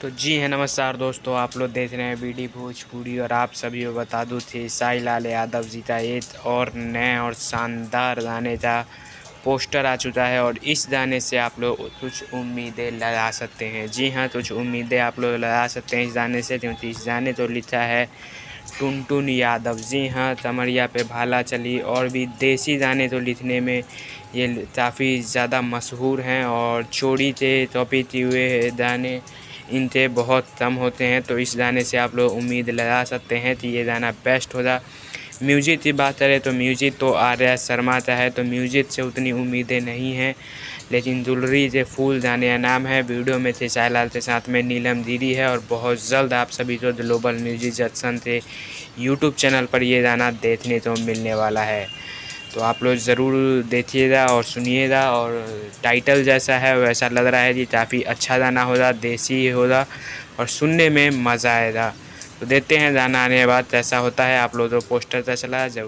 तो जी है नमस्कार दोस्तों, आप लोग देख रहे हैं बीडी भोजपुरी और आप सभी को बता दूं थे साई लाल यादव जी का एक और नए और शानदार गाने का पोस्टर आ चुका है और इस गाने से आप लोग कुछ उम्मीदें लगा सकते हैं। जी हाँ, कुछ उम्मीदें आप लोग लगा सकते हैं इस गाने से, क्योंकि इस गाने तो लिखा है टुनटुन यादव। जी हाँ, कमरिया पे भाला चली और भी देसी गाने तो लिखने में ये काफ़ी ज़्यादा मशहूर हैं और चोरी से चौपीते हुए गाने इनसे बहुत कम होते हैं। तो इस गाने से आप लोग उम्मीद लगा सकते हैं कि ये गाना बेस्ट होगा। म्यूज़िक की बात करें तो म्यूज़िक तो आर्या शर्मा का है, तो म्यूज़िक से उतनी उम्मीदें नहीं हैं, लेकिन दुलरी से फूल गाने का नाम है। वीडियो में थे साहिलाल के साथ में नीलम दीदी है और बहुत जल्द आप सभी को ग्लोबल म्यूजिक जंक्शन से यूट्यूब चैनल पर ये गाना देखने को मिलने वाला है। तो आप लोग ज़रूर देखिएगा और सुनिएगा। और टाइटल जैसा है वैसा लग रहा है कि काफ़ी अच्छा गाना होगा, देसी होगा और सुनने में मज़ा आएगा। तो देखते हैं गाना आने के बाद कैसा होता है। आप लोग तो पोस्टर का चला जब